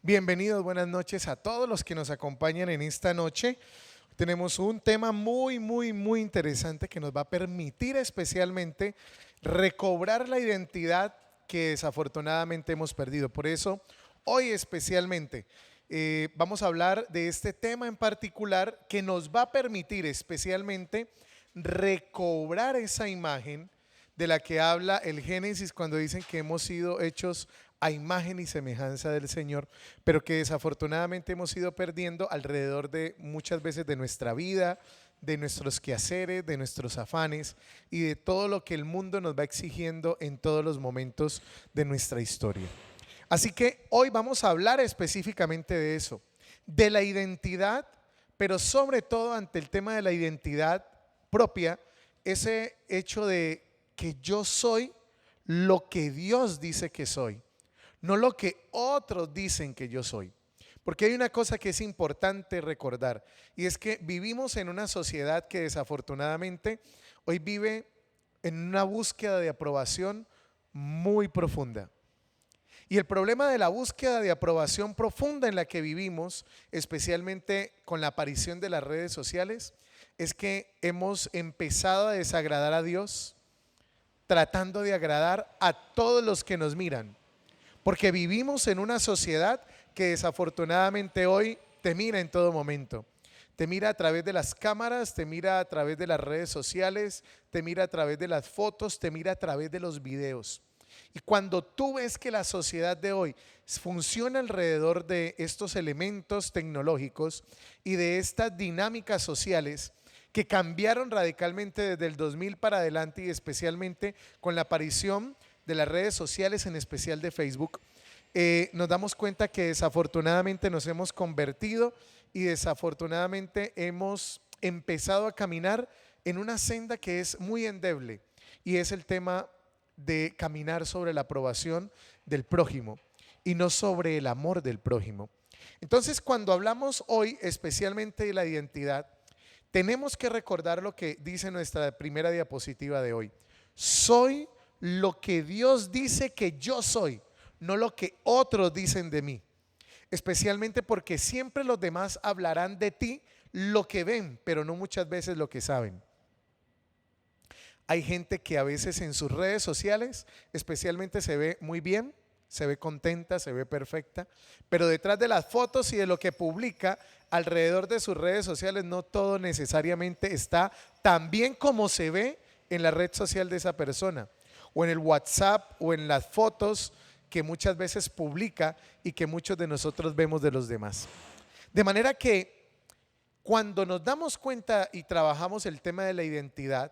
Bienvenidos, buenas noches a todos los que nos acompañan en esta noche. Tenemos un tema muy interesante que nos va a permitir especialmente recobrar la identidad que desafortunadamente hemos perdido. Por eso, hoy especialmente vamos a hablar de este tema en particular que nos va a permitir especialmente recobrar esa imagen de la que habla el Génesis cuando dicen que hemos sido hechos a imagen y semejanza del Señor, pero que desafortunadamente hemos ido perdiendo alrededor de muchas veces de nuestra vida, de nuestros quehaceres, de nuestros afanes y de todo lo que el mundo nos va exigiendo en todos los momentos de nuestra historia. Así que hoy vamos a hablar específicamente de eso, de la identidad, pero sobre todo ante el tema de la identidad propia, ese hecho de que yo soy lo que Dios dice que soy, no lo que otros dicen que yo soy. Porque hay una cosa que es importante recordar, y es que vivimos en una sociedad que desafortunadamente hoy vive en una búsqueda de aprobación muy profunda. Y el problema de la búsqueda de aprobación profunda en la que vivimos, especialmente con la aparición de las redes sociales, es que hemos empezado a desagradar a Dios, tratando de agradar a todos los que nos miran. Porque vivimos en una sociedad que desafortunadamente hoy te mira en todo momento. Te mira a través de las cámaras, te mira a través de las redes sociales, te mira a través de las fotos, te mira a través de los videos. Y cuando tú ves que la sociedad de hoy funciona alrededor de estos elementos tecnológicos y de estas dinámicas sociales que cambiaron radicalmente desde el 2000 para adelante y especialmente con la aparición de las redes sociales, en especial de Facebook, nos damos cuenta que desafortunadamente nos hemos convertido y desafortunadamente hemos empezado a caminar en una senda que es muy endeble, y es el tema de caminar sobre la aprobación del prójimo y no sobre el amor del prójimo. Entonces, cuando hablamos hoy especialmente de la identidad, tenemos que recordar lo que dice nuestra primera diapositiva de hoy. Soy lo que Dios dice que yo soy, no lo que otros dicen de mí. Especialmente porque siempre los demás hablarán de ti lo que ven, pero no muchas veces lo que saben. Hay gente que a veces en sus redes sociales especialmente se ve muy bien, se ve contenta, se ve perfecta, pero detrás de las fotos y de lo que publica alrededor de sus redes sociales no todo necesariamente está tan bien como se ve en la red social de esa persona, o en el WhatsApp, o en las fotos que muchas veces publica y que muchos de nosotros vemos de los demás. De manera que cuando nos damos cuenta y trabajamos el tema de la identidad,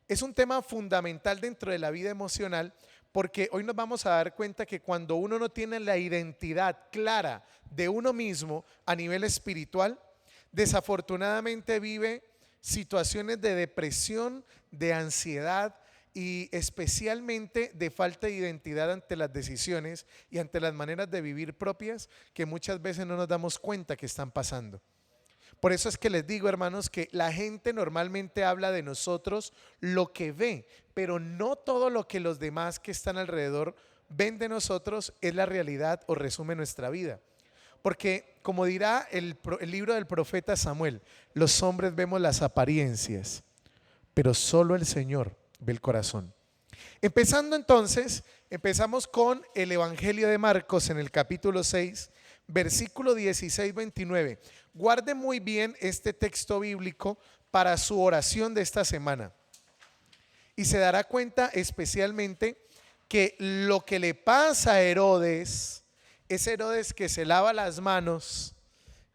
es un tema fundamental dentro de la vida emocional, porque hoy nos vamos a dar cuenta que cuando uno no tiene la identidad clara de uno mismo a nivel espiritual, desafortunadamente vive situaciones de depresión, de ansiedad y especialmente de falta de identidad ante las decisiones y ante las maneras de vivir propias que muchas veces no nos damos cuenta que están pasando. Por eso es que les digo, hermanos, que la gente normalmente habla de nosotros lo que ve, pero no todo lo que los demás que están alrededor ven de nosotros es la realidad o resume nuestra vida. Porque como dirá el libro del profeta Samuel, los hombres vemos las apariencias, pero solo el Señor ve el corazón. Empezamos con el Evangelio de Marcos en el capítulo 6, versículo 16-29. Guarde muy bien este texto bíblico para su oración de esta semana. Y se dará cuenta especialmente que lo que le pasa a Herodes, ese Herodes que se lava las manos,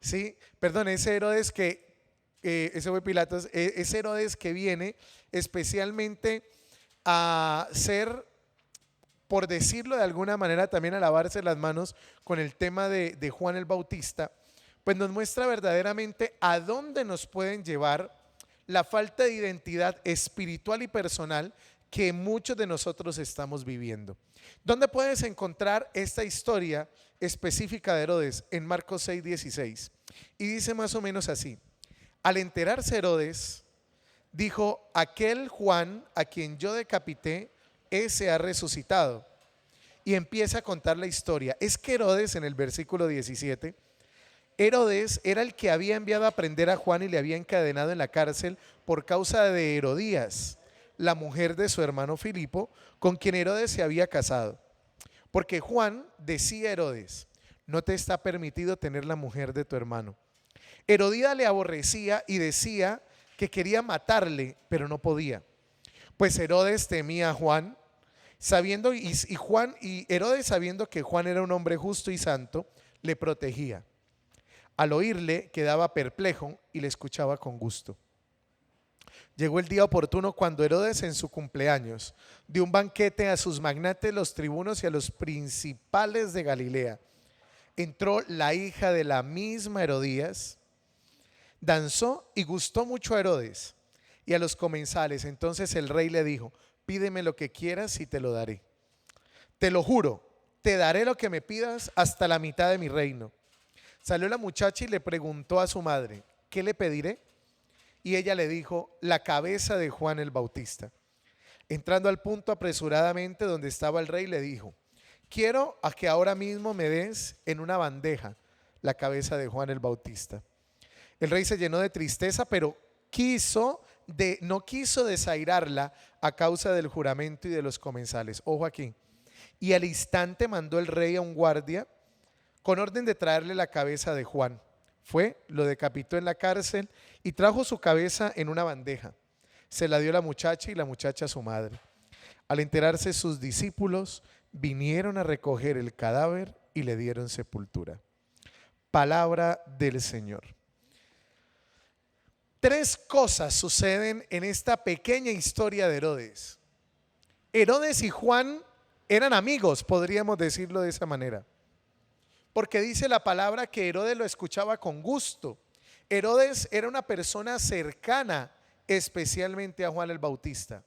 ¿sí? Perdón, ese Herodes que, ese fue Pilatos, ese Herodes que viene especialmente a ser, por decirlo de alguna manera, también a lavarse las manos con el tema de Juan el Bautista, pues nos muestra verdaderamente a dónde nos pueden llevar la falta de identidad espiritual y personal que muchos de nosotros estamos viviendo. ¿Dónde puedes encontrar esta historia específica de Herodes? En Marcos 6:16. Y dice más o menos así: al enterarse Herodes, dijo: aquel Juan a quien yo decapité, ese ha resucitado. y empieza a contar la historia. Es que Herodes, en el versículo 17, Herodes era el que había enviado a prender a Juan y le había encadenado en la cárcel por causa de Herodías, la mujer de su hermano Filipo, con quien Herodes se había casado. Porque Juan decía a Herodes: no te está permitido tener la mujer de tu hermano. Herodías le aborrecía y decía que quería matarle, pero no podía, pues Herodes temía a Juan, sabiendo y Herodes, sabiendo que Juan era un hombre justo y santo, le protegía. Al oírle quedaba perplejo y le escuchaba con gusto. Llegó el día oportuno cuando Herodes, en su cumpleaños, dio un banquete a sus magnates, los tribunos y a los principales de Galilea. Entró la hija de la misma Herodías, danzó y gustó mucho a Herodes y a los comensales. Entonces el rey le dijo: pídeme lo que quieras y te lo daré. Te lo juro, te daré lo que me pidas, hasta la mitad de mi reino. Salió la muchacha y le preguntó a su madre: ¿qué le pediré? Y ella le dijo: la cabeza de Juan el Bautista. Entrando al punto apresuradamente donde estaba el rey, le dijo: quiero a que ahora mismo me des en una bandeja la cabeza de Juan el Bautista. El rey se llenó de tristeza, pero no quiso desairarla a causa del juramento y de los comensales. Ojo aquí. Y al instante mandó el rey a un guardia con orden de traerle la cabeza de Juan. Fue, lo decapitó en la cárcel y trajo su cabeza en una bandeja. Se la dio a la muchacha y la muchacha a su madre. Al enterarse sus discípulos, vinieron a recoger el cadáver y le dieron sepultura. Palabra del Señor. Tres cosas suceden en esta pequeña historia de Herodes. Herodes y Juan eran amigos, podríamos decirlo de esa manera, porque dice la palabra que Herodes lo escuchaba con gusto. Herodes era una persona cercana especialmente a Juan el Bautista,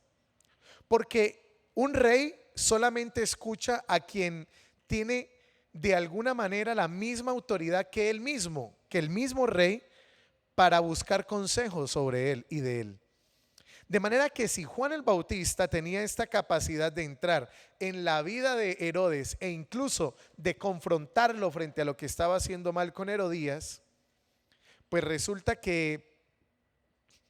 porque un rey solamente escucha a quien tiene de alguna manera la misma autoridad que el mismo rey, para buscar consejos sobre él y de él. De manera que si Juan el Bautista tenía esta capacidad de entrar en la vida de Herodes e incluso de confrontarlo frente a lo que estaba haciendo mal con Herodías, pues resulta que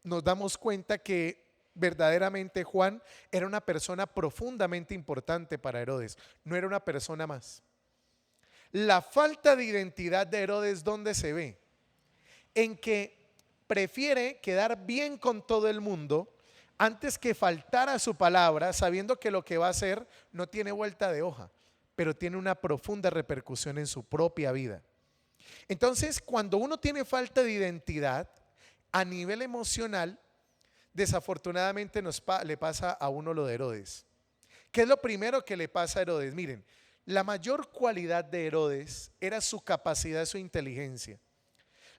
nos damos cuenta que verdaderamente Juan era una persona profundamente importante para Herodes, no era una persona más. La falta de identidad de Herodes, ¿dónde se ve? En que prefiere quedar bien con todo el mundo antes que faltar a su palabra, sabiendo que lo que va a hacer no tiene vuelta de hoja, pero tiene una profunda repercusión en su propia vida. Entonces, cuando uno tiene falta de identidad a nivel emocional, desafortunadamente le pasa a uno lo de Herodes. ¿Qué es lo primero que le pasa a Herodes? Miren, la mayor cualidad de Herodes era su capacidad, su inteligencia.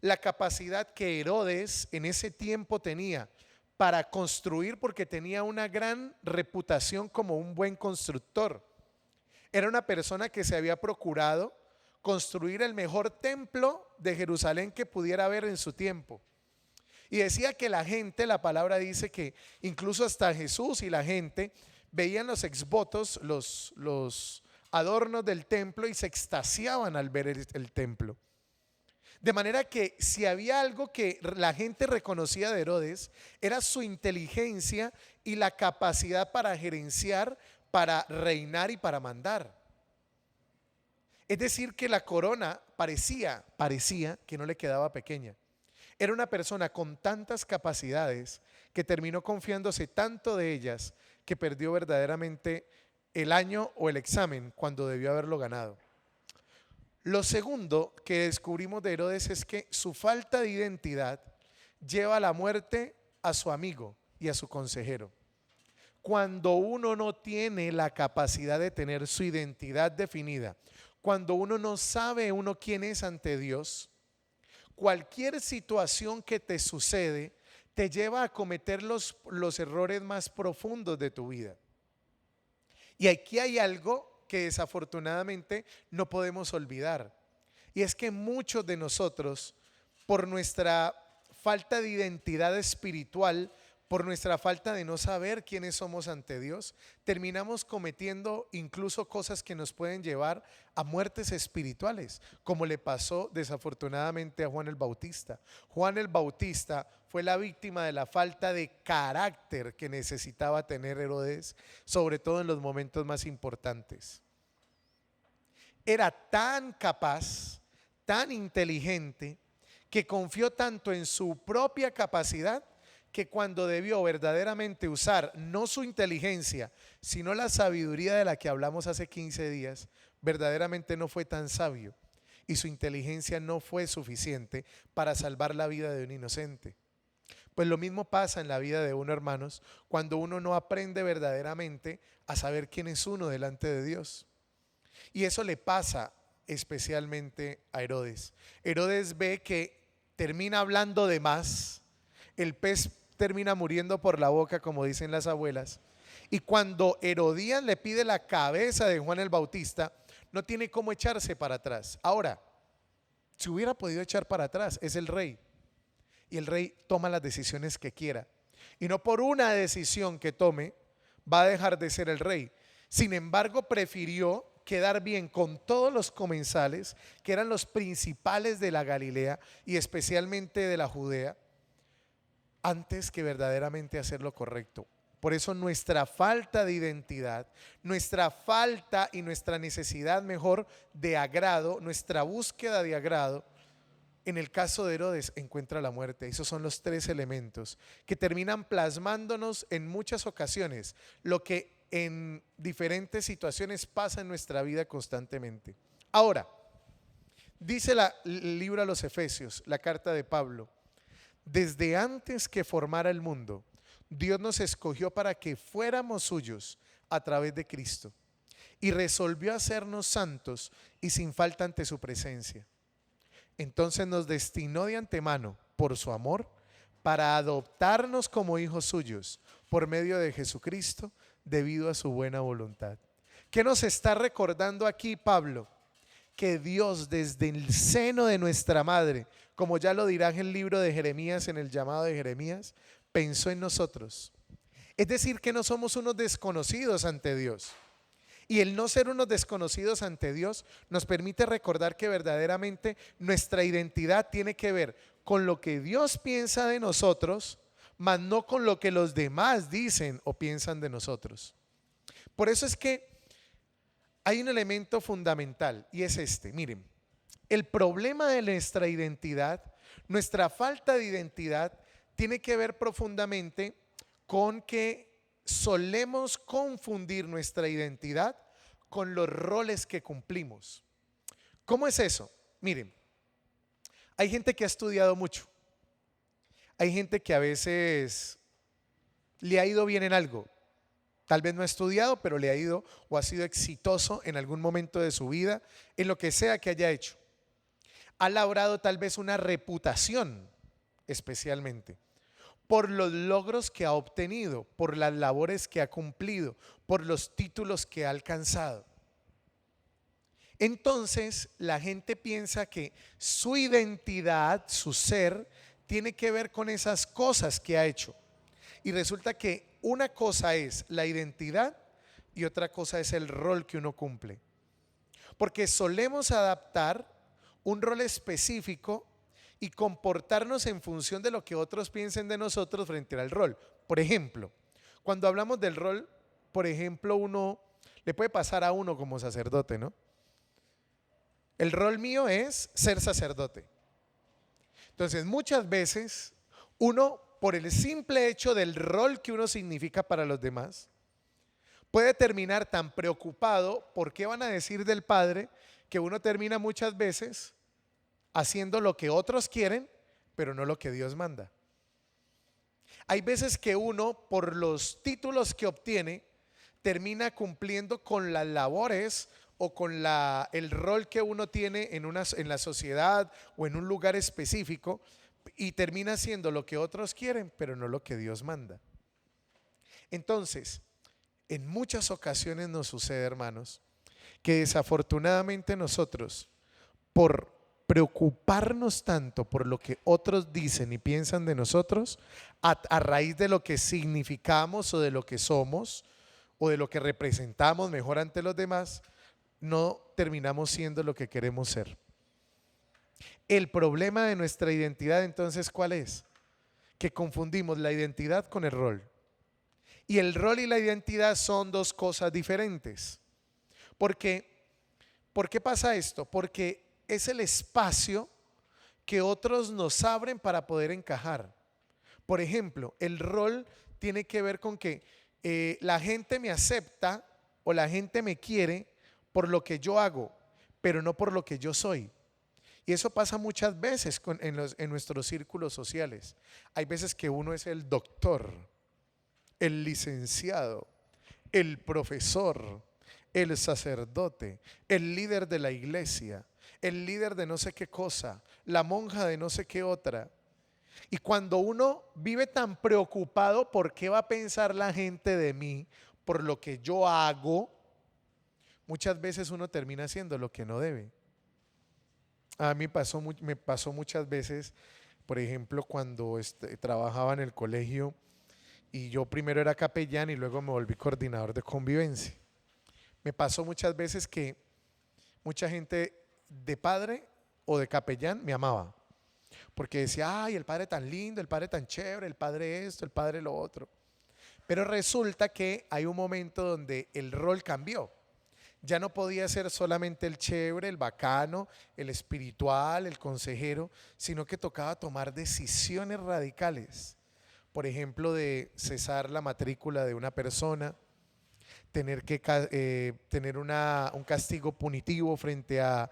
La capacidad que Herodes en ese tiempo tenía para construir, porque tenía una gran reputación como un buen constructor. Era una persona que se había procurado construir el mejor templo de Jerusalén que pudiera haber en su tiempo. Y decía que la gente, la palabra dice que incluso hasta Jesús y la gente veían los exvotos, los adornos del templo, y se extasiaban al ver el templo. De manera que si había algo que la gente reconocía de Herodes, era su inteligencia y la capacidad para gerenciar, para reinar y para mandar. Es decir, que la corona parecía que no le quedaba pequeña. Era una persona con tantas capacidades que terminó confiándose tanto de ellas que perdió verdaderamente el año o el examen cuando debió haberlo ganado. Lo segundo que descubrimos de Herodes es que su falta de identidad lleva a la muerte a su amigo y a su consejero. Cuando uno no tiene la capacidad de tener su identidad definida, cuando uno no sabe uno quién es ante Dios, cualquier situación que te sucede te lleva a cometer los errores más profundos de tu vida. Y aquí hay algo que desafortunadamente no podemos olvidar, y es que muchos de nosotros, por nuestra falta de identidad espiritual, por nuestra falta de no saber quiénes somos ante Dios, terminamos cometiendo incluso cosas que nos pueden llevar a muertes espirituales, como le pasó desafortunadamente a Juan el Bautista. Juan el Bautista fue la víctima de la falta de carácter que necesitaba tener Herodes, sobre todo en los momentos más importantes. Era tan capaz, tan inteligente, que confió tanto en su propia capacidad, que cuando debió verdaderamente usar no su inteligencia, sino la sabiduría de la que hablamos hace 15 días, verdaderamente no fue tan sabio y su inteligencia no fue suficiente para salvar la vida de un inocente. Pues lo mismo pasa en la vida de uno, hermanos, cuando uno no aprende verdaderamente a saber quién es uno delante de Dios. Y eso le pasa especialmente a Herodes. Herodes ve que termina hablando de más, el pez termina muriendo por la boca, como dicen las abuelas. Y cuando Herodías le pide la cabeza de Juan el Bautista, no tiene cómo echarse para atrás. Ahora, si hubiera podido echar para atrás, es el rey. Y el rey toma las decisiones que quiera. Y no por una decisión que tome va a dejar de ser el rey. Sin embargo, prefirió quedar bien con todos los comensales, que eran los principales de la Galilea y especialmente de la Judea, antes que verdaderamente hacer lo correcto. Por eso nuestra falta de identidad, nuestra falta y nuestra necesidad mejor de agrado, nuestra búsqueda de agrado, en el caso de Herodes encuentra la muerte. Esos son los tres elementos que terminan plasmándonos en muchas ocasiones lo que en diferentes situaciones pasa en nuestra vida constantemente. Ahora, dice el libro a los Efesios, la carta de Pablo: desde antes que formara el mundo, Dios nos escogió para que fuéramos suyos a través de Cristo, y resolvió hacernos santos y sin falta ante su presencia. Entonces nos destinó de antemano, por su amor, para adoptarnos como hijos suyos por medio de Jesucristo, debido a su buena voluntad. ¿Qué nos está recordando aquí Pablo? Que Dios desde el seno de nuestra madre, como ya lo dirá en el libro de Jeremías, en el llamado de Jeremías, pensó en nosotros. Es decir, que no somos unos desconocidos ante Dios. Y el no ser unos desconocidos ante Dios nos permite recordar que verdaderamente nuestra identidad tiene que ver con lo que Dios piensa de nosotros, mas no con lo que los demás dicen o piensan de nosotros. Por eso es que hay un elemento fundamental y es este. Miren, el problema de nuestra identidad, nuestra falta de identidad, tiene que ver profundamente con que solemos confundir nuestra identidad con los roles que cumplimos. ¿Cómo es eso? Miren, hay gente que ha estudiado mucho. Hay gente que a veces le ha ido bien en algo. Tal vez no ha estudiado, pero le ha ido o ha sido exitoso en algún momento de su vida, en lo que sea que haya hecho. Ha labrado tal vez una reputación, especialmente por los logros que ha obtenido, por las labores que ha cumplido, por los títulos que ha alcanzado. Entonces la gente piensa que su identidad, su ser, tiene que ver con esas cosas que ha hecho. Y resulta que una cosa es la identidad y otra cosa es el rol que uno cumple. Porque solemos adaptar un rol específico y comportarnos en función de lo que otros piensen de nosotros frente al rol. Por ejemplo, cuando hablamos del rol, por ejemplo, uno le puede pasar a uno como sacerdote, ¿no? El rol mío es ser sacerdote. Entonces, muchas veces uno, por el simple hecho del rol que uno significa para los demás, puede terminar tan preocupado por qué van a decir del padre, que uno termina muchas veces haciendo lo que otros quieren, pero no lo que Dios manda. Hay veces que uno, por los títulos que obtiene, termina cumpliendo con las labores o con el rol que uno tiene en la sociedad o en un lugar específico, y termina haciendo lo que otros quieren, pero no lo que Dios manda. Entonces, en muchas ocasiones nos sucede, hermanos, que desafortunadamente nosotros, por preocuparnos tanto por lo que otros dicen y piensan de nosotros a raíz de lo que significamos o de lo que somos o de lo que representamos mejor ante los demás, no terminamos siendo lo que queremos ser. El problema de nuestra identidad entonces, ¿cuál es? Que confundimos la identidad con el rol. Y el rol y la identidad son dos cosas diferentes. Porque, ¿por qué pasa esto? Porque es el espacio que otros nos abren para poder encajar. Por ejemplo, el rol tiene que ver con que la gente me acepta o la gente me quiere por lo que yo hago, pero no por lo que yo soy. Y eso pasa muchas veces en nuestros círculos sociales. Hay veces que uno es el doctor, el licenciado, el profesor, el sacerdote, el líder de la iglesia, el líder de no sé qué cosa, la monja de no sé qué otra. Y cuando uno vive tan preocupado por qué va a pensar la gente de mí, por lo que yo hago, muchas veces uno termina haciendo lo que no debe. A mí me pasó muchas veces, por ejemplo, cuando trabajaba en el colegio y yo primero era capellán y luego me volví coordinador de convivencia. Me pasó muchas veces que mucha gente de padre o de capellán me amaba, porque decía, ay, el padre tan lindo, el padre tan chévere, el padre esto, el padre lo otro. Pero resulta que hay un momento donde el rol cambió. Ya no podía ser solamente el chévere, el bacano, el espiritual, el consejero, sino que tocaba tomar decisiones radicales. Por ejemplo, de cesar la matrícula de una persona, tener que tener un castigo punitivo frente a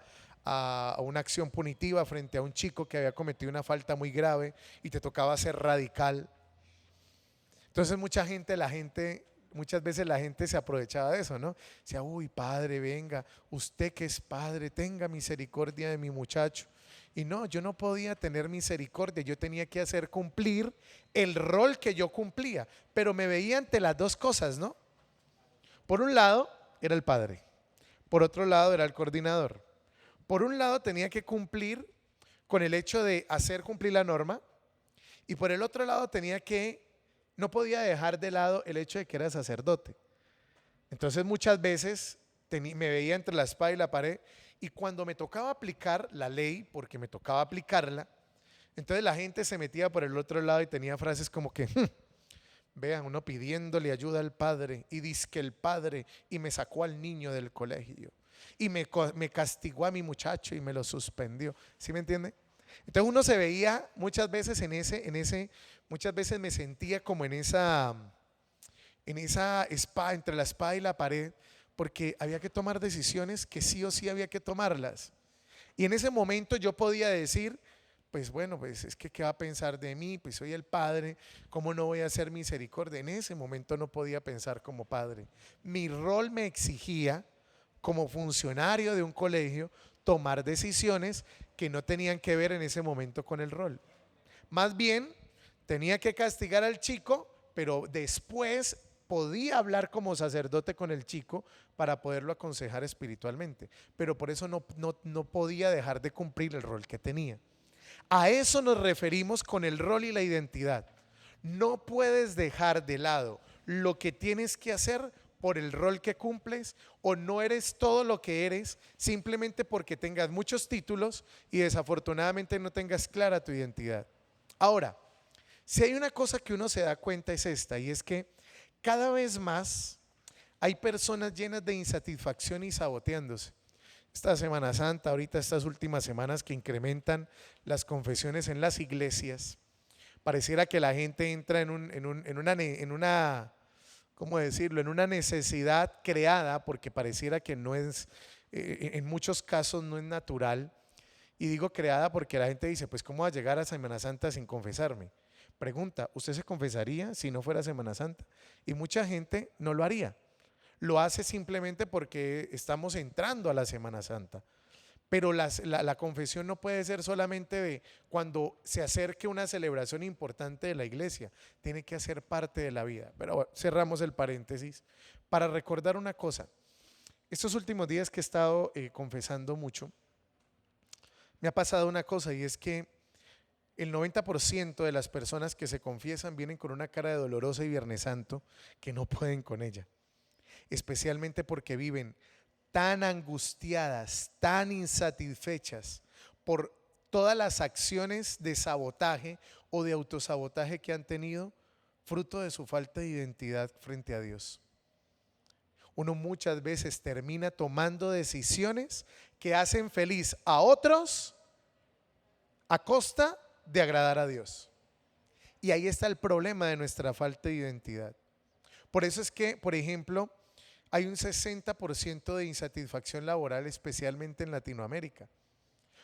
una acción punitiva frente a un chico que había cometido una falta muy grave y te tocaba ser radical. Entonces muchas veces la gente se aprovechaba de eso, ¿no? Decía, uy, padre, venga, usted que es padre, tenga misericordia de mi muchacho. Y no, yo no podía tener misericordia, yo tenía que hacer cumplir el rol que yo cumplía, pero me veía ante las dos cosas, ¿no? Por un lado era el padre, por otro lado era el coordinador. Por un lado tenía que cumplir con el hecho de hacer cumplir la norma y por el otro lado no podía dejar de lado el hecho de que era sacerdote. Entonces muchas veces me veía entre la espada y la pared y cuando me tocaba aplicar la ley, porque me tocaba aplicarla, entonces la gente se metía por el otro lado y tenía frases como que, vean, uno pidiéndole ayuda al padre y dizque el padre y me sacó al niño del colegio y me castigó a mi muchacho y me lo suspendió. ¿Sí me entiende? Entonces uno se veía muchas veces muchas veces me sentía como en esa espada, entre la espada y la pared, porque había que tomar decisiones que sí o sí había que tomarlas. Y en ese momento yo podía decir, pues bueno, pues es que ¿qué va a pensar de mí? Pues soy el padre, ¿cómo no voy a hacer misericordia? En ese momento no podía pensar como padre. Mi rol me exigía, como funcionario de un colegio, tomar decisiones que no tenían que ver en ese momento con el rol. Más bien, tenía que castigar al chico, pero después podía hablar como sacerdote con el chico para poderlo aconsejar espiritualmente. Pero por eso no podía dejar de cumplir el rol que tenía. A eso nos referimos con el rol y la identidad. No puedes dejar de lado lo que tienes que hacer por el rol que cumples, o no eres todo lo que eres simplemente porque tengas muchos títulos y desafortunadamente no tengas clara tu identidad. Ahora, si hay una cosa que uno se da cuenta es esta, y es que cada vez más hay personas llenas de insatisfacción y saboteándose. Esta Semana Santa, ahorita estas últimas semanas que incrementan las confesiones en las iglesias, pareciera que la gente entra en una, ¿cómo decirlo?, en una necesidad creada, porque pareciera que no es, en muchos casos no es natural. Y digo creada porque la gente dice, pues ¿cómo va a llegar a Semana Santa sin confesarme? Pregunta, ¿usted se confesaría si no fuera Semana Santa? Y mucha gente no lo haría. Lo hace simplemente porque estamos entrando a la Semana Santa. Pero la confesión no puede ser solamente de cuando se acerque una celebración importante de la iglesia. Tiene que hacer parte de la vida. Pero bueno, cerramos el paréntesis para recordar una cosa. Estos últimos días que he estado confesando mucho, Me ha pasado una cosa y es que el 90% de las personas que se confiesan vienen con una cara de dolorosa y Viernes Santo que no pueden con ella, especialmente porque viven tan angustiadas, tan insatisfechas por todas las acciones de sabotaje o de autosabotaje que han tenido, fruto de su falta de identidad frente a Dios. Uno muchas veces termina tomando decisiones que hacen feliz a otros a costa de agradar a Dios. Y ahí está el problema de nuestra falta de identidad. Por eso es que, por ejemplo, hay un 60% de insatisfacción laboral, especialmente en Latinoamérica.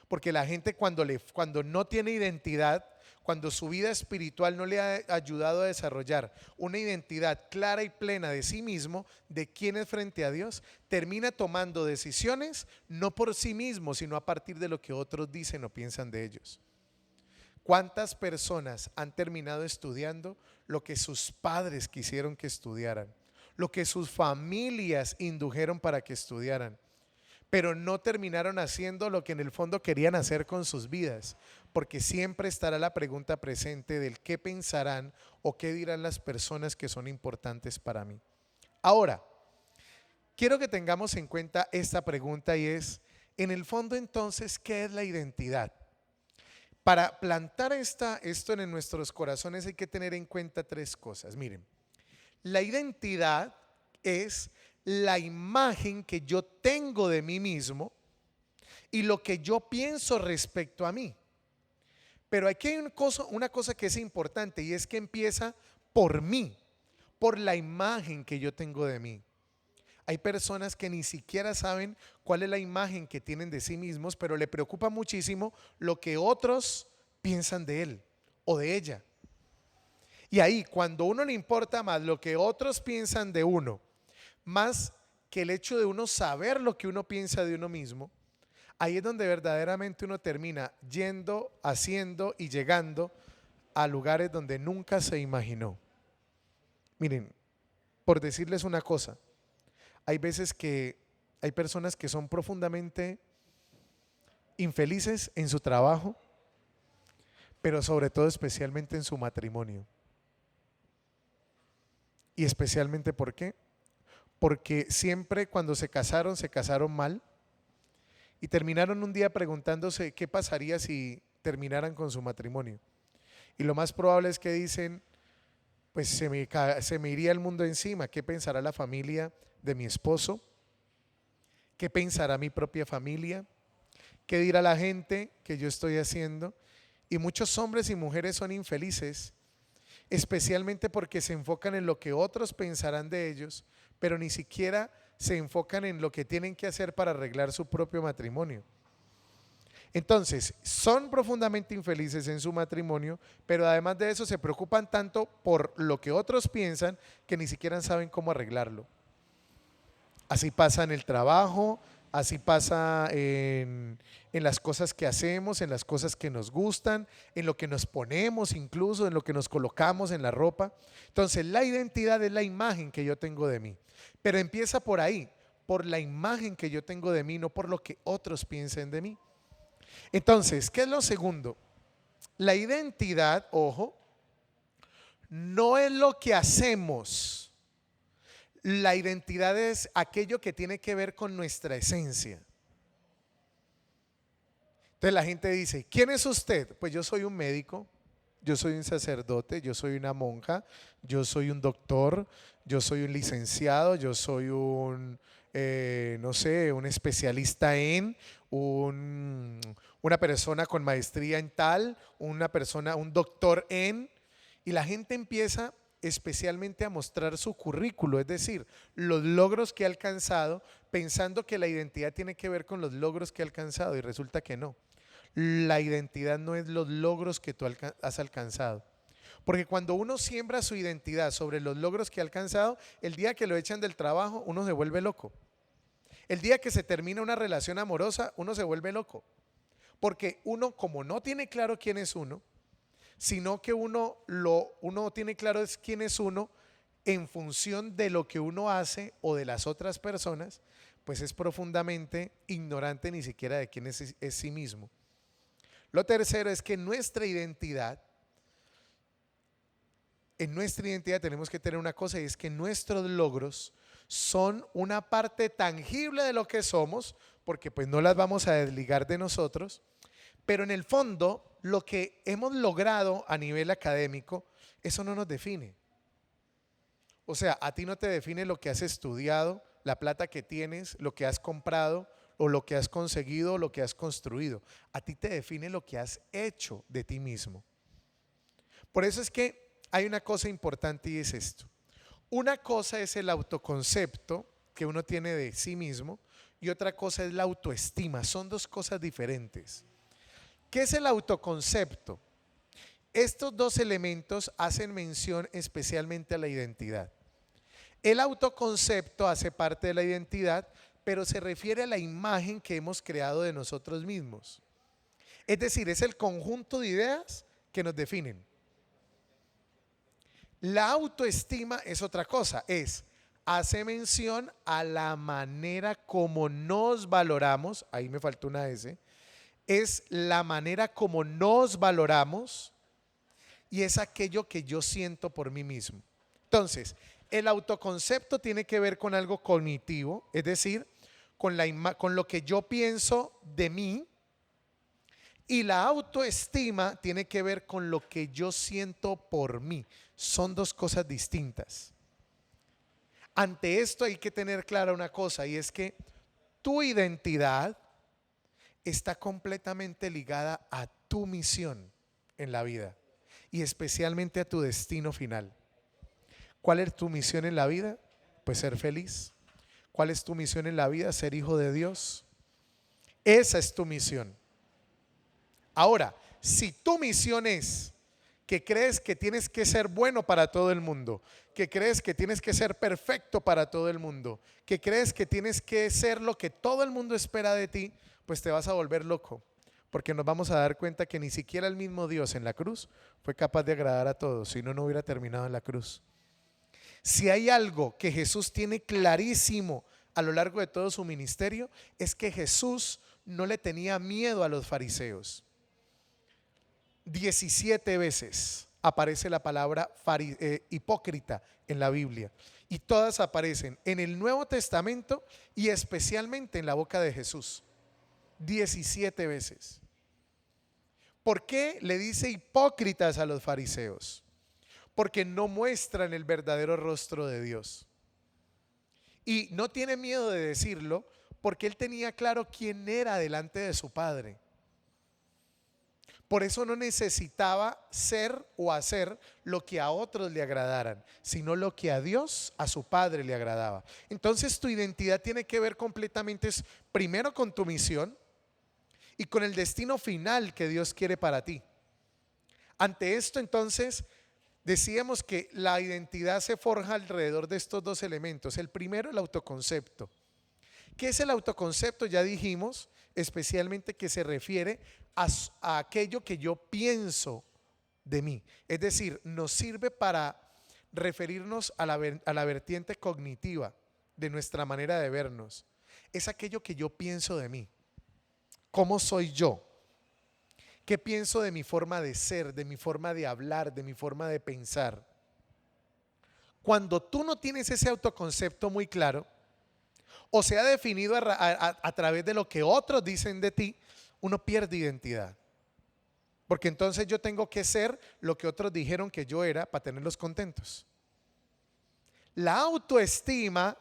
Porque la gente cuando no tiene identidad, cuando su vida espiritual no le ha ayudado a desarrollar una identidad clara y plena de sí mismo, de quién es frente a Dios, termina tomando decisiones no por sí mismo, sino a partir de lo que otros dicen o piensan de ellos. ¿Cuántas personas han terminado estudiando lo que sus padres quisieron que estudiaran? Lo que sus familias indujeron para que estudiaran, pero no terminaron haciendo lo que en el fondo querían hacer con sus vidas, porque siempre estará la pregunta presente del qué pensarán o qué dirán las personas que son importantes para mí. Ahora, quiero que tengamos en cuenta esta pregunta y es, en el fondo entonces, ¿qué es la identidad? Para plantar esto en nuestros corazones hay que tener en cuenta tres cosas. Miren, la identidad es la imagen que yo tengo de mí mismo y lo que yo pienso respecto a mí. Pero aquí hay una cosa que es importante y es que empieza por mí, por la imagen que yo tengo de mí. Hay personas que ni siquiera saben cuál es la imagen que tienen de sí mismos, pero le preocupa muchísimo lo que otros piensan de él o de ella. Y ahí, cuando a uno le importa más lo que otros piensan de uno, más que el hecho de uno saber lo que uno piensa de uno mismo, ahí es donde verdaderamente uno termina yendo, haciendo y llegando a lugares donde nunca se imaginó. Miren, por decirles una cosa, hay veces que hay personas que son profundamente infelices en su trabajo, pero sobre todo especialmente en su matrimonio. Y especialmente ¿por qué? Porque siempre cuando se casaron mal y terminaron un día preguntándose qué pasaría si terminaran con su matrimonio. Y lo más probable es que dicen, pues se me iría el mundo encima. ¿Qué pensará la familia de mi esposo? ¿Qué pensará mi propia familia? ¿Qué dirá la gente que yo estoy haciendo? Y muchos hombres y mujeres son infelices, especialmente porque se enfocan en lo que otros pensarán de ellos, pero ni siquiera se enfocan en lo que tienen que hacer para arreglar su propio matrimonio. Entonces, son profundamente infelices en su matrimonio, pero además de eso se preocupan tanto por lo que otros piensan que ni siquiera saben cómo arreglarlo. Así pasa en el trabajo, así pasa en las cosas que hacemos, en las cosas que nos gustan, en lo que nos ponemos incluso, en lo que nos colocamos en la ropa. Entonces, la identidad es la imagen que yo tengo de mí. Pero empieza por ahí, por la imagen que yo tengo de mí, no por lo que otros piensen de mí. Entonces, ¿qué es lo segundo? La identidad, ojo, no es lo que hacemos. La identidad es aquello que tiene que ver con nuestra esencia. Entonces la gente dice, ¿quién es usted? Pues yo soy un médico, yo soy un sacerdote, yo soy una monja, yo soy un doctor, yo soy un licenciado, yo soy no sé, un especialista una persona con maestría en tal, un doctor en, y la gente empieza especialmente a mostrar su currículo, es decir, los logros que ha alcanzado, pensando que la identidad tiene que ver con los logros que ha alcanzado y resulta que no. La identidad no es los logros que tú has alcanzado. Porque cuando uno siembra su identidad sobre los logros que ha alcanzado, el día que lo echan del trabajo, uno se vuelve loco. El día que se termina una relación amorosa, uno se vuelve loco. Porque uno, como no tiene claro quién es uno, sino que uno tiene claro es quién es uno en función de lo que uno hace o de las otras personas, pues es profundamente ignorante ni siquiera de quién es sí mismo. Lo tercero es que en nuestra identidad tenemos que tener una cosa, y es que nuestros logros son una parte tangible de lo que somos, porque pues no las vamos a desligar de nosotros, pero en el fondo lo que hemos logrado a nivel académico, eso no nos define. O sea, a ti no te define lo que has estudiado, la plata que tienes, lo que has comprado o lo que has conseguido o lo que has construido. A ti te define lo que has hecho de ti mismo. Por eso es que hay una cosa importante, y es esto. Una cosa es el autoconcepto que uno tiene de sí mismo y otra cosa es la autoestima. Son dos cosas diferentes. ¿Qué es el autoconcepto? Estos dos elementos hacen mención especialmente a la identidad. El autoconcepto hace parte de la identidad, pero se refiere a la imagen que hemos creado de nosotros mismos. Es decir, es el conjunto de ideas que nos definen. La autoestima es otra cosa, hace mención a la manera como nos valoramos, ahí me faltó una S, es la manera como nos valoramos y es aquello que yo siento por mí mismo. Entonces, el autoconcepto tiene que ver con algo cognitivo, es decir, con lo que yo pienso de mí, y la autoestima tiene que ver con lo que yo siento por mí. Son dos cosas distintas. Ante esto hay que tener clara una cosa, y es que tu identidad está completamente ligada a tu misión en la vida y especialmente a tu destino final. ¿Cuál es tu misión en la vida? Pues ser feliz. ¿Cuál es tu misión en la vida? Ser hijo de Dios. Esa es tu misión. Ahora, si tu misión es que crees que tienes que ser bueno para todo el mundo, que crees que tienes que ser perfecto para todo el mundo, que crees que tienes que ser lo que todo el mundo espera de ti, pues te vas a volver loco, porque nos vamos a dar cuenta que ni siquiera el mismo Dios en la cruz fue capaz de agradar a todos, si no, no hubiera terminado en la cruz. Si hay algo que Jesús tiene clarísimo a lo largo de todo su ministerio, es que Jesús no le tenía miedo a los fariseos. 17 veces aparece la palabra hipócrita en la Biblia, y todas aparecen en el Nuevo Testamento y especialmente en la boca de Jesús. 17 veces. ¿Por qué le dice hipócritas a los fariseos? Porque no muestran el verdadero rostro de Dios. Y no tiene miedo de decirlo porque él tenía claro quién era delante de su Padre. Por eso no necesitaba ser o hacer lo que a otros le agradaran, sino lo que a Dios, a su Padre, le agradaba. Entonces tu identidad tiene que ver completamente primero con tu misión y con el destino final que Dios quiere para ti. Ante esto, entonces, decíamos que la identidad se forja alrededor de estos dos elementos. El primero, el autoconcepto. ¿Qué es el autoconcepto? Ya dijimos, especialmente que se refiere a aquello que yo pienso de mí. Es decir, nos sirve para referirnos a la vertiente cognitiva de nuestra manera de vernos. Es aquello que yo pienso de mí. ¿Cómo soy yo? ¿Qué pienso de mi forma de ser, de mi forma de hablar, de mi forma de pensar? Cuando tú no tienes ese autoconcepto muy claro, o se ha definido a través de lo que otros dicen de ti, uno pierde identidad. Porque entonces yo tengo que ser lo que otros dijeron que yo era para tenerlos contentos. La autoestima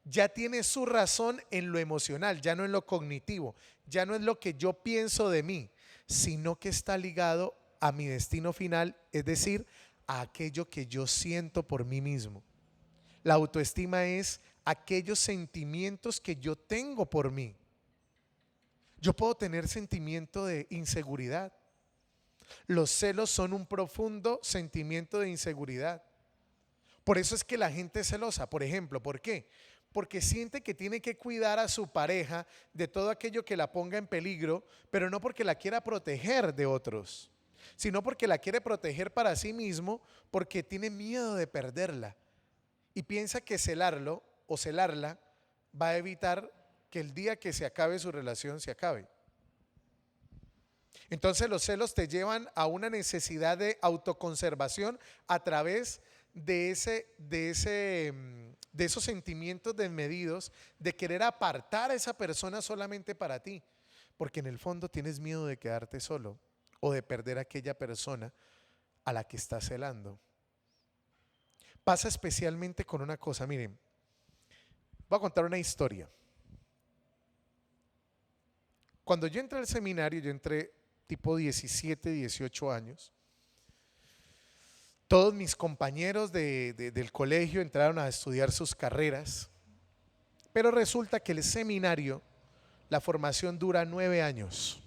ya tiene su razón en lo emocional, ya no en lo cognitivo, ya no es lo que yo pienso de mí, sino que está ligado a mi destino final, es decir, a aquello que yo siento por mí mismo. La autoestima es aquellos sentimientos que yo tengo por mí. Yo puedo tener sentimiento de inseguridad. Los celos son un profundo sentimiento de inseguridad. Por eso es que la gente es celosa, por ejemplo. ¿Por qué? Porque siente que tiene que cuidar a su pareja de todo aquello que la ponga en peligro, pero no porque la quiera proteger de otros, sino porque la quiere proteger para sí mismo, porque tiene miedo de perderla y piensa que celarlo o celarla va a evitar que el día que se acabe su relación se acabe. Entonces los celos te llevan a una necesidad de autoconservación a través de esos sentimientos desmedidos de querer apartar a esa persona solamente para ti, porque en el fondo tienes miedo de quedarte solo o de perder a aquella persona a la que estás celando. Pasa especialmente con una cosa, miren, voy a contar una historia. Cuando yo entré al seminario, yo entré tipo 17, 18 años. Todos mis compañeros del colegio entraron a estudiar sus carreras, pero resulta que el seminario, la formación dura 9 años.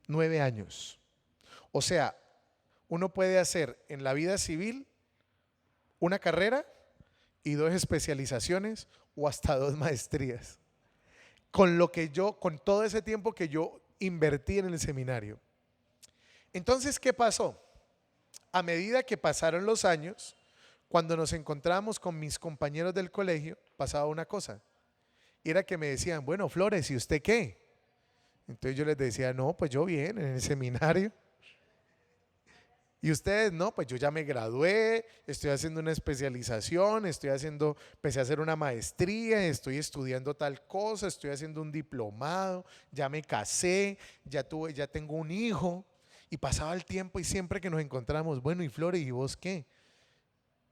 9 años. O sea, uno puede hacer en la vida civil una carrera y 2 especializaciones o hasta 2 maestrías. Con todo ese tiempo que yo invertí en el seminario. Entonces, ¿qué pasó? A medida que pasaron los años, cuando nos encontramos con mis compañeros del colegio, pasaba una cosa. Y era que me decían, bueno, Flores, ¿y usted qué? Entonces yo les decía, no, pues yo bien, en el seminario. Y ustedes, no, pues yo ya me gradué, estoy haciendo una especialización, empecé a hacer una maestría, estoy estudiando tal cosa, estoy haciendo un diplomado, ya me casé, ya tengo un hijo. Y pasaba el tiempo y siempre que nos encontramos, bueno, y Flores, ¿y vos qué?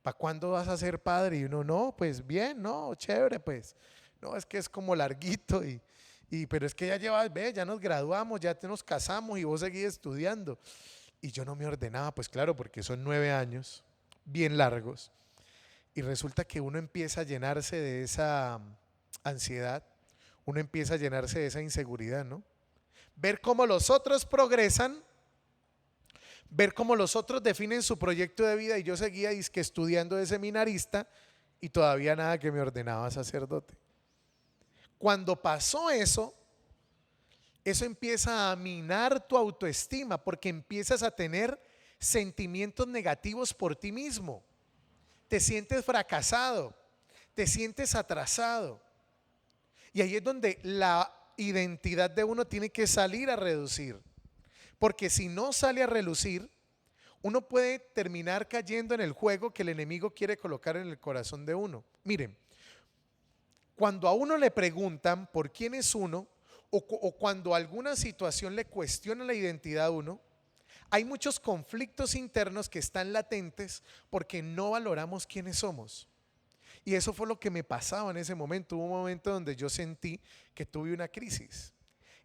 ¿Para cuándo vas a ser padre? Y uno, no, pues bien, no, chévere, pues. No, es que es como larguito pero es que ya llevas, ve, ya nos graduamos, ya nos casamos y vos seguís estudiando. Y yo no me ordenaba, pues claro, porque son 9 años, bien largos. Y resulta que uno empieza a llenarse de esa ansiedad, uno empieza a llenarse de esa inseguridad, ¿no? Ver cómo los otros progresan, ver cómo los otros definen su proyecto de vida y yo seguía dizque estudiando de seminarista y todavía nada que me ordenaba sacerdote. Cuando pasó eso empieza a minar tu autoestima porque empiezas a tener sentimientos negativos por ti mismo. Te sientes fracasado, te sientes atrasado. Y ahí es donde la identidad de uno tiene que salir a reducir. Porque si no sale a relucir, uno puede terminar cayendo en el juego que el enemigo quiere colocar en el corazón de uno. Miren, cuando a uno le preguntan por quién es uno, o cuando alguna situación le cuestiona la identidad a uno, hay muchos conflictos internos que están latentes porque no valoramos quiénes somos. Y eso fue lo que me pasaba en ese momento. Hubo un momento donde yo sentí que tuve una crisis.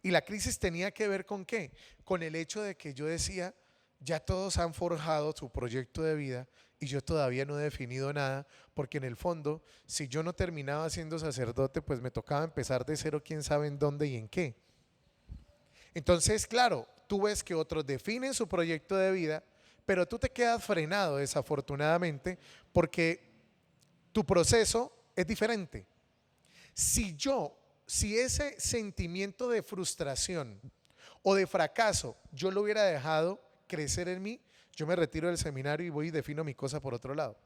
Y la crisis tenía que ver ¿con qué? Con el hecho de que yo decía, ya todos han forjado su proyecto de vida y yo todavía no he definido nada, porque en el fondo, si yo no terminaba siendo sacerdote, pues me tocaba empezar de cero, quién sabe en dónde y en qué. Entonces, claro, tú ves que otros definen su proyecto de vida, pero tú te quedas frenado desafortunadamente porque tu proceso es diferente. Si ese sentimiento de frustración o de fracaso yo lo hubiera dejado crecer en mí, yo me retiro del seminario y voy y defino mi cosa por otro lado.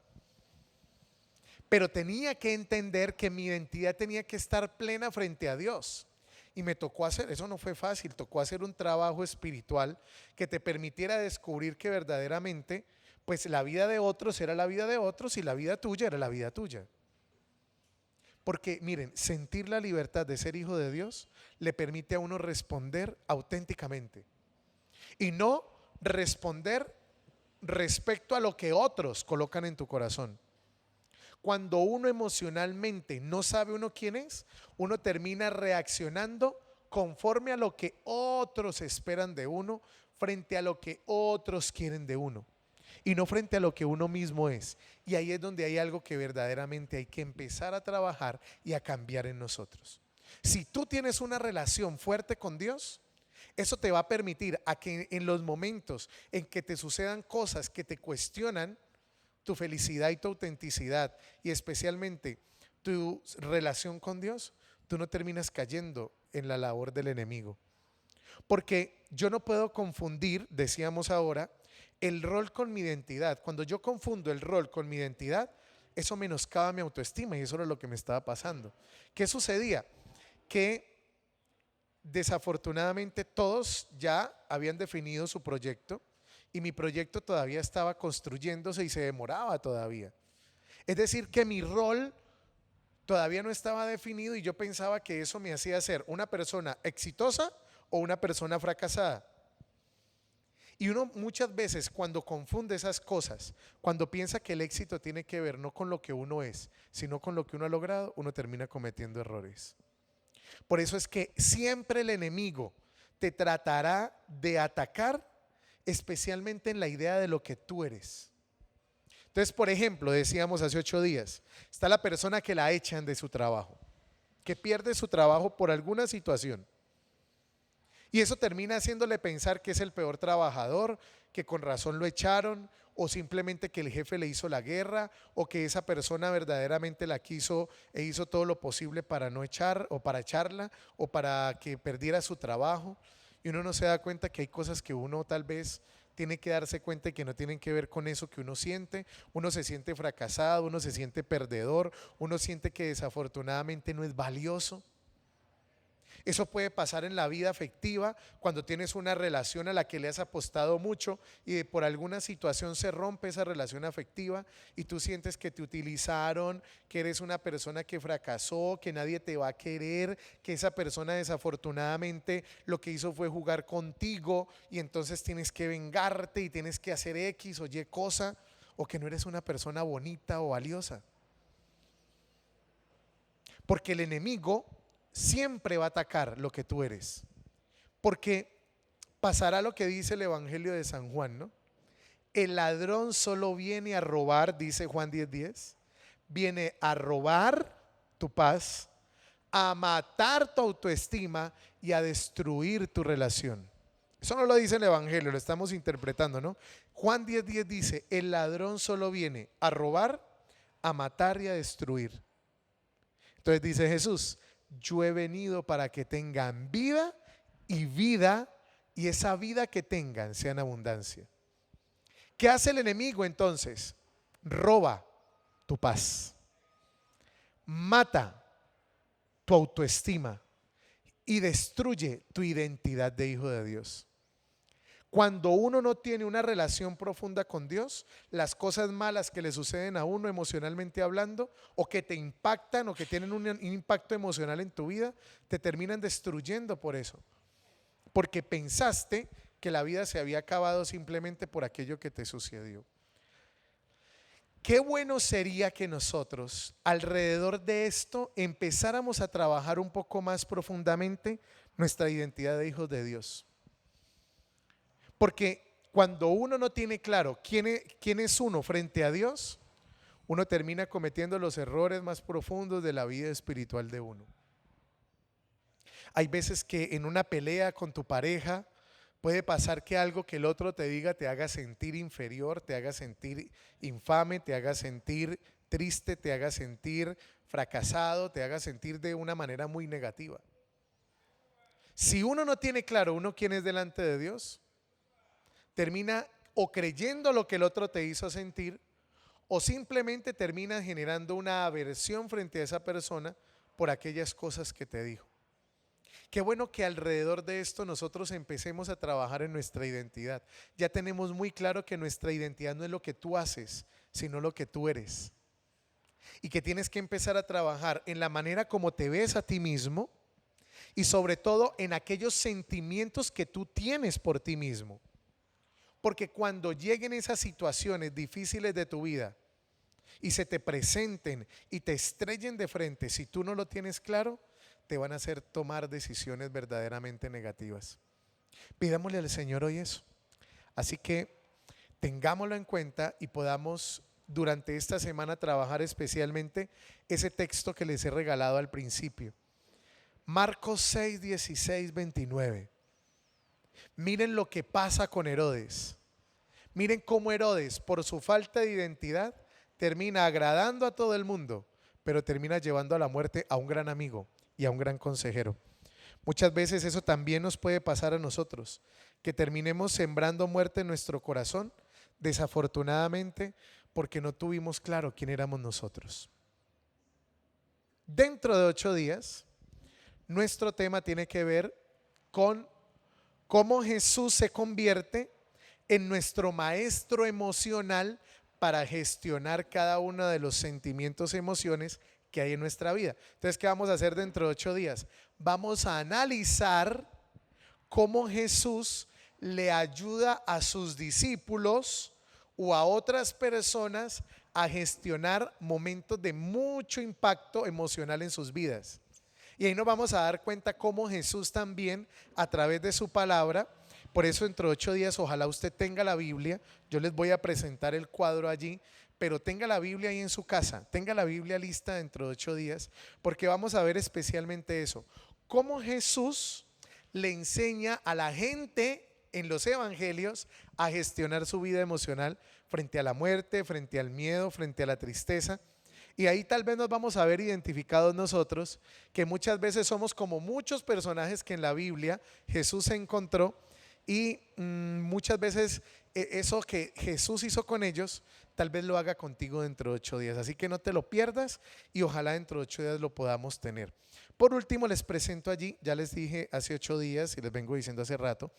Pero tenía que entender que mi identidad tenía que estar plena frente a Dios. Y me tocó hacer, eso no fue fácil, tocó hacer un trabajo espiritual que te permitiera descubrir que verdaderamente, pues la vida de otros era la vida de otros y la vida tuya era la vida tuya. Porque miren, sentir la libertad de ser hijo de Dios le permite a uno responder auténticamente y no responder respecto a lo que otros colocan en tu corazón. Cuando uno emocionalmente no sabe uno quién es, uno termina reaccionando conforme a lo que otros esperan de uno, frente a lo que otros quieren de uno y no frente a lo que uno mismo es. Y ahí es donde hay algo que verdaderamente hay que empezar a trabajar y a cambiar en nosotros. Si tú tienes una relación fuerte con Dios, eso te va a permitir a que en los momentos en que te sucedan cosas que te cuestionan tu felicidad y tu autenticidad, y especialmente tu relación con Dios, tú no terminas cayendo en la labor del enemigo. Porque yo no puedo confundir, decíamos ahora, el rol con mi identidad. Cuando yo confundo el rol con mi identidad, eso menoscaba mi autoestima y eso era lo que me estaba pasando. ¿Qué sucedía? Que desafortunadamente todos ya habían definido su proyecto y mi proyecto todavía estaba construyéndose y se demoraba todavía. Es decir, que mi rol todavía no estaba definido y yo pensaba que eso me hacía ser una persona exitosa o una persona fracasada. Y uno muchas veces cuando confunde esas cosas, cuando piensa que el éxito tiene que ver no con lo que uno es, sino con lo que uno ha logrado, uno termina cometiendo errores. Por eso es que siempre el enemigo te tratará de atacar, especialmente en la idea de lo que tú eres. Entonces, por ejemplo, decíamos hace 8 días, está la persona que la echan de su trabajo, que pierde su trabajo por alguna situación. Y eso termina haciéndole pensar que es el peor trabajador, que con razón lo echaron, o simplemente que el jefe le hizo la guerra, o que esa persona verdaderamente la quiso e hizo todo lo posible para no echar, o para echarla, o para que perdiera su trabajo. Y uno no se da cuenta que hay cosas que uno tal vez tiene que darse cuenta y que no tienen que ver con eso que uno siente. Uno se siente fracasado, uno se siente perdedor, uno siente que desafortunadamente no es valioso. Eso puede pasar en la vida afectiva cuando tienes una relación a la que le has apostado mucho y por alguna situación se rompe esa relación afectiva y tú sientes que te utilizaron, que eres una persona que fracasó, que nadie te va a querer, que esa persona desafortunadamente lo que hizo fue jugar contigo y entonces tienes que vengarte y tienes que hacer X o Y cosa, o que no eres una persona bonita o valiosa. Porque el enemigo siempre va a atacar lo que tú eres. Porque pasará lo que dice el Evangelio de San Juan, ¿no? El ladrón solo viene a robar, dice Juan 10:10, viene a robar tu paz, a matar tu autoestima y a destruir tu relación. Eso no lo dice el Evangelio, lo estamos interpretando, ¿no? Juan 10:10 dice, el ladrón solo viene a robar, a matar y a destruir. Entonces dice Jesús, yo he venido para que tengan vida y esa vida que tengan sea en abundancia. ¿Qué hace el enemigo entonces? Roba tu paz, mata tu autoestima y destruye tu identidad de hijo de Dios. Cuando uno no tiene una relación profunda con Dios, las cosas malas que le suceden a uno emocionalmente hablando, o que te impactan o que tienen un impacto emocional en tu vida, te terminan destruyendo por eso. Porque pensaste que la vida se había acabado simplemente por aquello que te sucedió. Qué bueno sería que nosotros alrededor de esto empezáramos a trabajar un poco más profundamente nuestra identidad de hijos de Dios. Porque cuando uno no tiene claro quién es uno frente a Dios, uno termina cometiendo los errores más profundos de la vida espiritual de uno. Hay veces que en una pelea con tu pareja puede pasar que algo que el otro te diga te haga sentir inferior, te haga sentir infame, te haga sentir triste, te haga sentir fracasado, te haga sentir de una manera muy negativa. Si uno no tiene claro uno quién es delante de Dios, termina o creyendo lo que el otro te hizo sentir, o simplemente termina generando una aversión frente a esa persona por aquellas cosas que te dijo. Qué bueno que alrededor de esto nosotros empecemos a trabajar en nuestra identidad. Ya tenemos muy claro que nuestra identidad no es lo que tú haces, sino lo que tú eres. Y que tienes que empezar a trabajar en la manera como te ves a ti mismo y sobre todo en aquellos sentimientos que tú tienes por ti mismo. Porque cuando lleguen esas situaciones difíciles de tu vida y se te presenten y te estrellen de frente, si tú no lo tienes claro, te van a hacer tomar decisiones verdaderamente negativas. Pidámosle al Señor hoy eso. Así que tengámoslo en cuenta y podamos durante esta semana trabajar especialmente ese texto que les he regalado al principio. Marcos 6, 16, 29. Miren lo que pasa con Herodes. Miren cómo Herodes, por su falta de identidad, termina agradando a todo el mundo, pero termina llevando a la muerte a un gran amigo y a un gran consejero. Muchas veces eso también nos puede pasar a nosotros, que terminemos sembrando muerte en nuestro corazón, desafortunadamente, porque no tuvimos claro quién éramos nosotros. Dentro de 8 días, nuestro tema tiene que ver con cómo Jesús se convierte en nuestro maestro emocional para gestionar cada uno de los sentimientos y emociones que hay en nuestra vida. Entonces, ¿qué vamos a hacer dentro de 8 días? Vamos a analizar cómo Jesús le ayuda a sus discípulos o a otras personas a gestionar momentos de mucho impacto emocional en sus vidas. Y ahí nos vamos a dar cuenta cómo Jesús también, a través de su palabra, por eso dentro de 8 días ojalá usted tenga la Biblia. Yo les voy a presentar el cuadro allí, pero tenga la Biblia ahí en su casa, tenga la Biblia lista dentro de 8 días, porque vamos a ver especialmente eso, cómo Jesús le enseña a la gente en los evangelios a gestionar su vida emocional frente a la muerte, frente al miedo, frente a la tristeza. Y ahí tal vez nos vamos a ver identificados nosotros, que muchas veces somos como muchos personajes que en la Biblia Jesús se encontró y muchas veces eso que Jesús hizo con ellos, tal vez lo haga contigo dentro de 8 días. Así que no te lo pierdas y ojalá dentro de 8 días lo podamos tener. Por último, les presento allí, ya les dije hace 8 días y les vengo diciendo hace rato,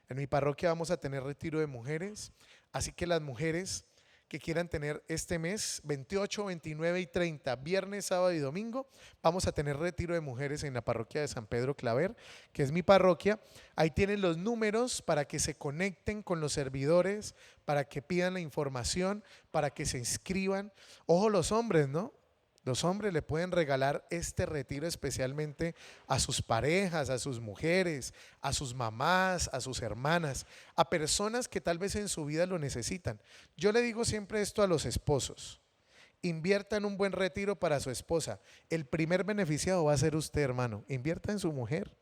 en mi parroquia vamos a tener retiro de mujeres, así que las mujeres que quieran tener este mes, 28, 29 y 30, viernes, sábado y domingo, vamos a tener retiro de mujeres en la parroquia de San Pedro Claver, que es mi parroquia. Ahí tienen los números para que se conecten con los servidores, para que pidan la información, para que se inscriban. Ojo, los hombres, ¿no? Los hombres le pueden regalar este retiro especialmente a sus parejas, a sus mujeres, a sus mamás, a sus hermanas, a personas que tal vez en su vida lo necesitan. Yo le digo siempre esto a los esposos: invierta en un buen retiro para su esposa. El primer beneficiado va a ser usted, hermano. Invierta en su mujer,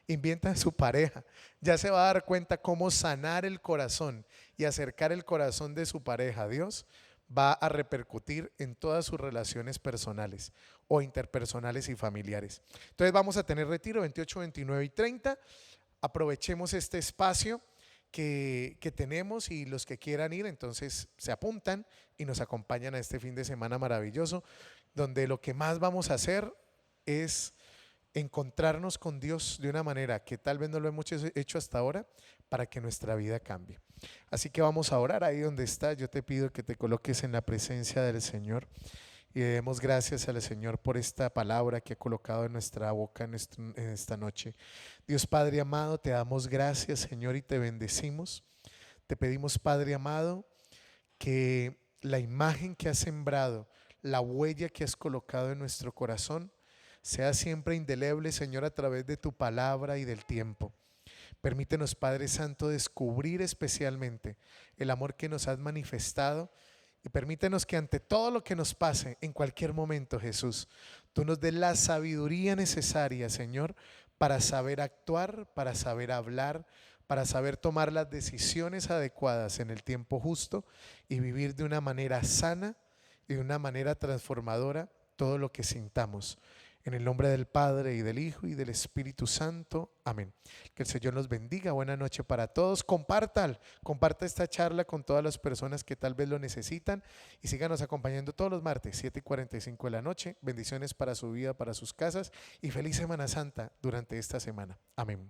invierta en su pareja. Ya se va a dar cuenta cómo sanar el corazón y acercar el corazón de su pareja a Dios va a repercutir en todas sus relaciones personales o interpersonales y familiares. Entonces vamos a tener retiro 28, 29 y 30. Aprovechemos este espacio que tenemos y los que quieran ir, entonces se apuntan y nos acompañan a este fin de semana maravilloso, donde lo que más vamos a hacer es encontrarnos con Dios de una manera que tal vez no lo hemos hecho hasta ahora, para que nuestra vida cambie. Así que vamos a orar. Ahí donde estás, yo te pido que te coloques en la presencia del Señor y le demos gracias al Señor por esta palabra que ha colocado en nuestra boca en esta noche. Dios Padre amado, te damos gracias, Señor, y te bendecimos. Te pedimos, Padre amado, que la imagen que has sembrado, la huella que has colocado en nuestro corazón, sea siempre indeleble, Señor, a través de tu palabra y del tiempo. Permítenos, Padre Santo, descubrir especialmente el amor que nos has manifestado, y permítenos que ante todo lo que nos pase en cualquier momento, Jesús, tú nos des la sabiduría necesaria, Señor, para saber actuar, para saber hablar, para saber tomar las decisiones adecuadas en el tiempo justo y vivir de una manera sana y de una manera transformadora todo lo que sintamos. En el nombre del Padre y del Hijo y del Espíritu Santo. Amén. Que el Señor los bendiga. Buena noche para todos. Comparta esta charla con todas las personas que tal vez lo necesitan. Y síganos acompañando todos los martes, 7:45 de la noche. Bendiciones para su vida, para sus casas. Y feliz Semana Santa durante esta semana. Amén.